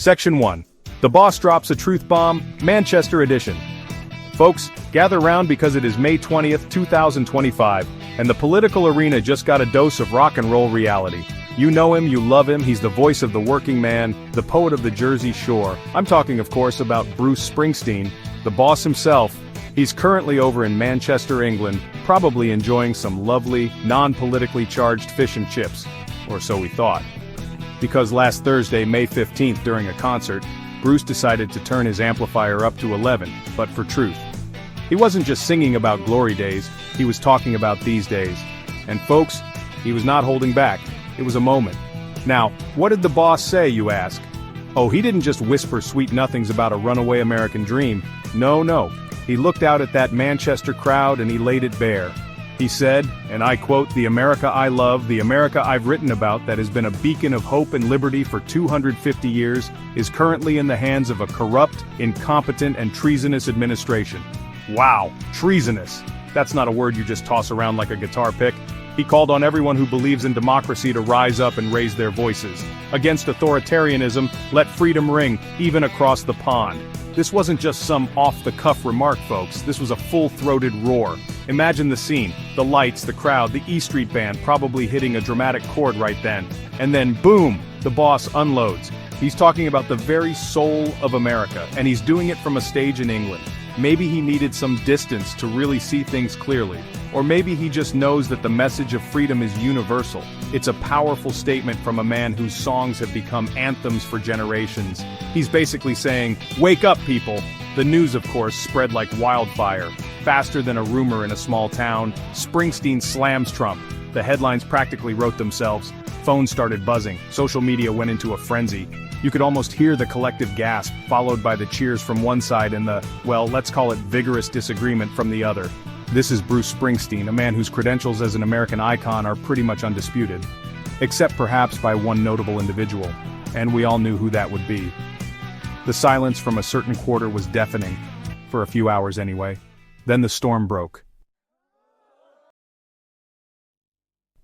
Section 1. The Boss Drops a Truth Bomb, Manchester Edition. Folks, gather round because it is May 20th, 2025, and the political arena just got a dose of rock and roll reality. You know him, you love him, he's the voice of the working man, the poet of the Jersey Shore. I'm talking, of course, about Bruce Springsteen, the boss himself. He's currently over in Manchester, England, probably enjoying some lovely, non-politically charged fish and chips. Or so we thought. Because last Thursday, May 15th, during a concert, Bruce decided to turn his amplifier up to 11, but for truth. He wasn't just singing about glory days, he was talking about these days. And folks, he was not holding back. It was a moment. Now, what did the boss say, you ask? Oh, he didn't just whisper sweet nothings about a runaway American dream. No. He looked out at that Manchester crowd and he laid it bare. He said, and I quote, "The America I love, the America I've written about that has been a beacon of hope and liberty for 250 years, is currently in the hands of a corrupt, incompetent, and treasonous administration." Wow, treasonous. That's not a word you just toss around like a guitar pick. He called on everyone who believes in democracy to rise up and raise their voices. Against authoritarianism, let freedom ring, even across the pond. This wasn't just some off-the-cuff remark, folks. This was a full-throated roar. Imagine the scene, the lights, the crowd, the E Street Band probably hitting a dramatic chord right then. And then, boom, the boss unloads. He's talking about the very soul of America, and he's doing it from a stage in England. Maybe he needed some distance to really see things clearly. Or maybe he just knows that the message of freedom is universal. It's a powerful statement from a man whose songs have become anthems for generations. He's basically saying, wake up, people. The news, of course, spread like wildfire. Faster than a rumor in a small town, Springsteen slams Trump. The headlines practically wrote themselves. Phones started buzzing. Social media went into a frenzy. You could almost hear the collective gasp, followed by the cheers from one side and the, well, let's call it vigorous disagreement from the other. This is Bruce Springsteen, a man whose credentials as an American icon are pretty much undisputed. Except perhaps by one notable individual, and we all knew who that would be. The silence from a certain quarter was deafening, for a few hours anyway. Then the storm broke.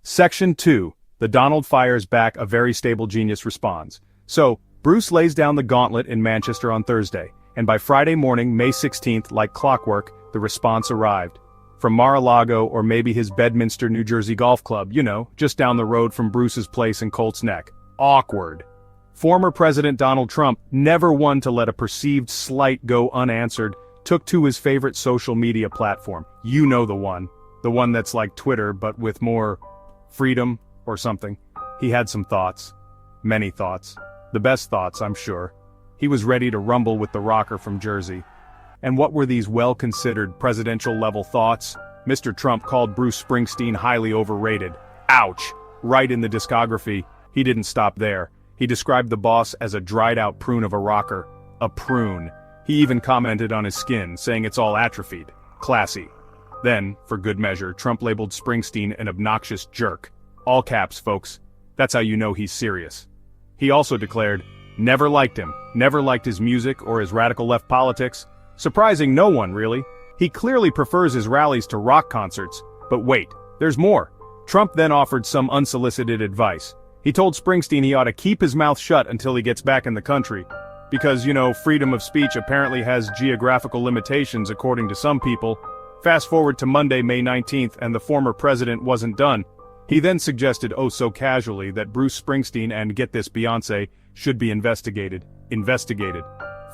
Section 2. The Donald fires back, a very stable genius responds. So, Bruce lays down the gauntlet in Manchester on Thursday, and by Friday morning, May 16th, like clockwork, the response arrived. From Mar-a-Lago or maybe his Bedminster, New Jersey golf club, you know, just down the road from Bruce's place in Colts Neck. Awkward. Former President Donald Trump, never one to let a perceived slight go unanswered, took to his favorite social media platform. You know the one that's like Twitter but with more freedom or something. He had some thoughts. Many thoughts. The best thoughts, I'm sure. He was ready to rumble with the rocker from Jersey. And what were these well-considered presidential-level thoughts? Mr. Trump called Bruce Springsteen highly overrated. Ouch! Right in the discography. He didn't stop there. He described the boss as a dried-out prune of a rocker. A prune. He even commented on his skin, saying it's all atrophied. Classy. Then, for good measure, Trump labeled Springsteen an obnoxious jerk. All caps, folks. That's how you know he's serious. He also declared, never liked him, never liked his music or his radical left politics. Surprising no one, really. He clearly prefers his rallies to rock concerts. But wait, there's more. Trump then offered some unsolicited advice. He told Springsteen he ought to keep his mouth shut until he gets back in the country. Because, you know, freedom of speech apparently has geographical limitations according to some people. Fast forward to Monday, May 19th, and the former president wasn't done. He then suggested oh so casually that Bruce Springsteen and, get this, Beyoncé, should be investigated. Investigated.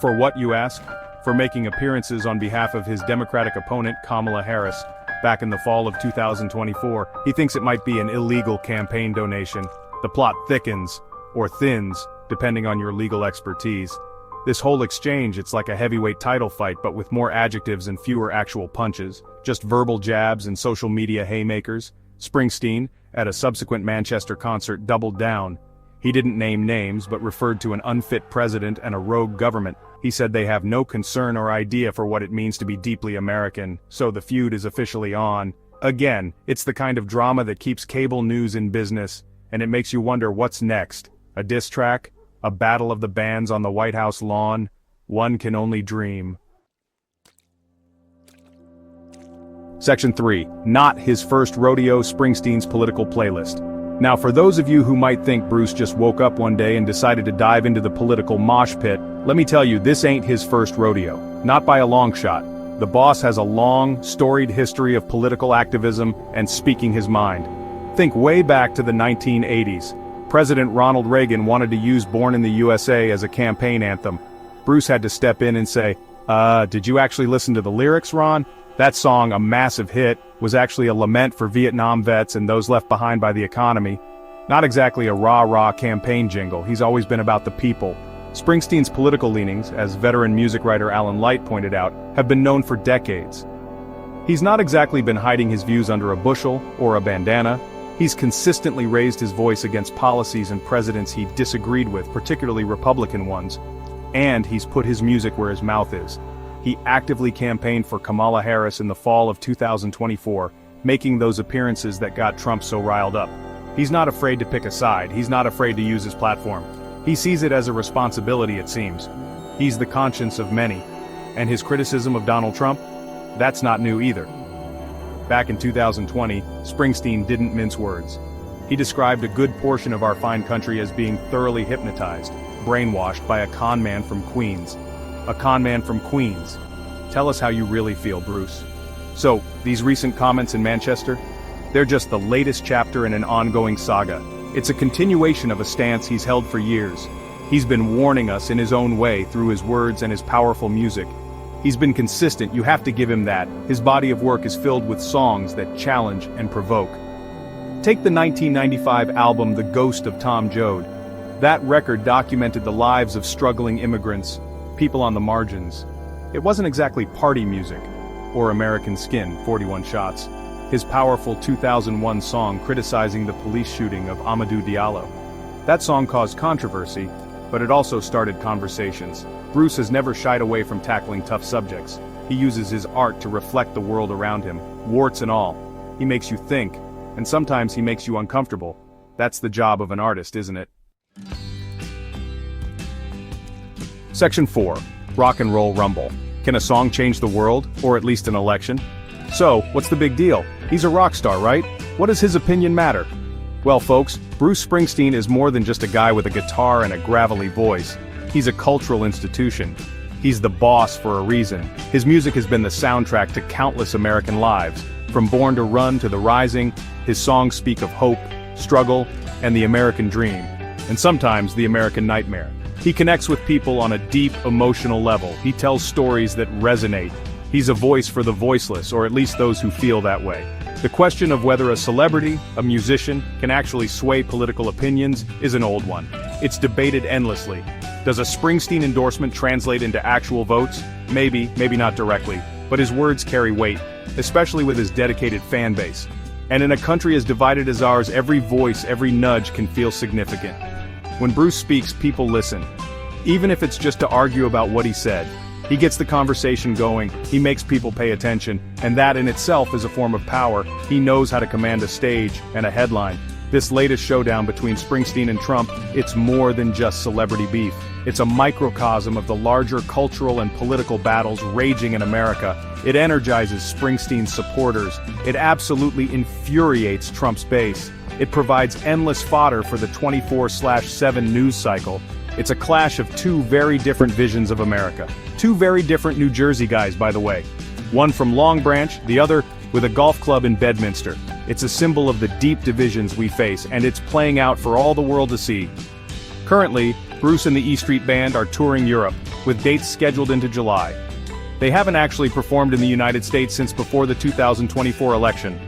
For what, you ask? For making appearances on behalf of his Democratic opponent Kamala Harris. Back in the fall of 2024, he thinks it might be an illegal campaign donation. The plot thickens, or thins, depending on your legal expertise. This whole exchange, it's like a heavyweight title fight but with more adjectives and fewer actual punches. Just verbal jabs and social media haymakers. Springsteen, at a subsequent Manchester concert, doubled down. He didn't name names but referred to an unfit president and a rogue government. He said they have no concern or idea for what it means to be deeply American, so the feud is officially on. Again, it's the kind of drama that keeps cable news in business, and it makes you wonder what's next. A diss track? A battle of the bands on the White House lawn? One can only dream. Section 3. Not his first rodeo, Springsteen's political playlist. Now for those of you who might think Bruce just woke up one day and decided to dive into the political mosh pit, let me tell you, this ain't his first rodeo. Not by a long shot. The boss has a long, storied history of political activism and speaking his mind. Think way back to the 1980s. President Ronald Reagan wanted to use Born in the USA as a campaign anthem. Bruce had to step in and say, did you actually listen to the lyrics, Ron? That song, a massive hit, was actually a lament for Vietnam vets and those left behind by the economy. Not exactly a rah-rah campaign jingle, he's always been about the people. Springsteen's political leanings, as veteran music writer Alan Light pointed out, have been known for decades. He's not exactly been hiding his views under a bushel or a bandana. He's consistently raised his voice against policies and presidents he disagreed with, particularly Republican ones. And he's put his music where his mouth is. He actively campaigned for Kamala Harris in the fall of 2024, making those appearances that got Trump so riled up. He's not afraid to pick a side, he's not afraid to use his platform. He sees it as a responsibility, it seems. He's the conscience of many. And his criticism of Donald Trump? That's not new either. Back in 2020, Springsteen didn't mince words. He described a good portion of our fine country as being thoroughly hypnotized, brainwashed by a con man from Queens. A con man from Queens. Tell us how you really feel, Bruce. So, these recent comments in Manchester? They're just the latest chapter in an ongoing saga. It's a continuation of a stance he's held for years. He's been warning us in his own way through his words and his powerful music. He's been consistent, you have to give him that. His body of work is filled with songs that challenge and provoke. Take the 1995 album The Ghost of Tom Joad. That record documented the lives of struggling immigrants, people on the margins. It wasn't exactly party music, or American Skin, 41 Shots. His powerful 2001 song criticizing the police shooting of Amadou Diallo. That song caused controversy, but it also started conversations. Bruce has never shied away from tackling tough subjects. He uses his art to reflect the world around him, warts and all. He makes you think, and sometimes he makes you uncomfortable. That's the job of an artist, isn't it? Section 4. Rock and Roll Rumble. Can a song change the world, or at least an election? So, what's the big deal? He's a rock star, right? What does his opinion matter? Well, folks, Bruce Springsteen is more than just a guy with a guitar and a gravelly voice. He's a cultural institution. He's the boss for a reason. His music has been the soundtrack to countless American lives. From Born to Run to The Rising, his songs speak of hope, struggle, and the American dream. And sometimes the American nightmare. He connects with people on a deep, emotional level. He tells stories that resonate. He's a voice for the voiceless, or at least those who feel that way. The question of whether a celebrity, a musician, can actually sway political opinions is an old one. It's debated endlessly. Does a Springsteen endorsement translate into actual votes? Maybe, maybe not directly, but his words carry weight, especially with his dedicated fan base. And in a country as divided as ours, every voice, every nudge can feel significant. When Bruce speaks, people listen. Even if it's just to argue about what he said. He gets the conversation going, he makes people pay attention, and that in itself is a form of power. He knows how to command a stage and a headline. This latest showdown between Springsteen and Trump, it's more than just celebrity beef. It's a microcosm of the larger cultural and political battles raging in America. It energizes Springsteen's supporters. It absolutely infuriates Trump's base. It provides endless fodder for the 24/7 news cycle. It's a clash of two very different visions of America. Two very different New Jersey guys, by the way. One from Long Branch, the other with a golf club in Bedminster. It's a symbol of the deep divisions we face, and it's playing out for all the world to see. Currently, Bruce and the E Street Band are touring Europe, with dates scheduled into July. They haven't actually performed in the United States since before the 2024 election.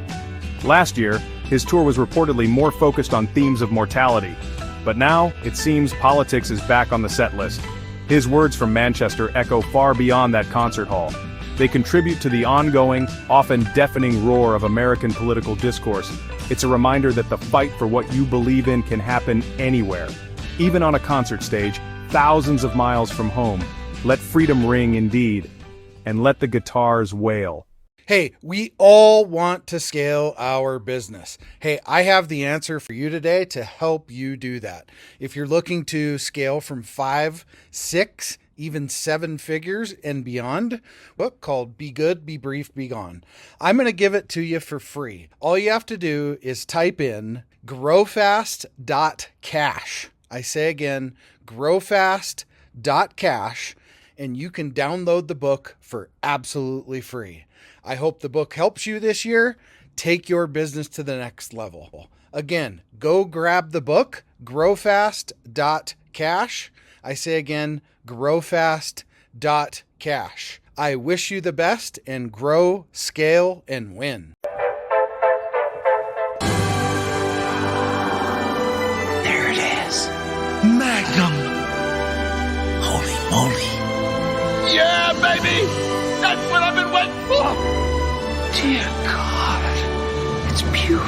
Last year, his tour was reportedly more focused on themes of mortality. But now, it seems politics is back on the set list. His words from Manchester echo far beyond that concert hall. They contribute to the ongoing, often deafening roar of American political discourse. It's a reminder that the fight for what you believe in can happen anywhere. Even on a concert stage, thousands of miles from home. Let freedom ring indeed. And let the guitars wail. Hey, we all want to scale our business. Hey, I have the answer for you today to help you do that. If you're looking to scale from 5, 6, even 7 figures and beyond, book called Be Good, Be Brief, Be Gone. I'm going to give it to you for free. All you have to do is type in growfast.cash. I say again, growfast.cash, and you can download the book for absolutely free. I hope the book helps you this year. Take your business to the next level. Again, go grab the book, growfast.cash. I say again, growfast.cash. I wish you the best and grow, scale, and win. There it is. Magnum. Holy moly. Yeah, baby! That's what I've been waiting for! Dear God. It's pure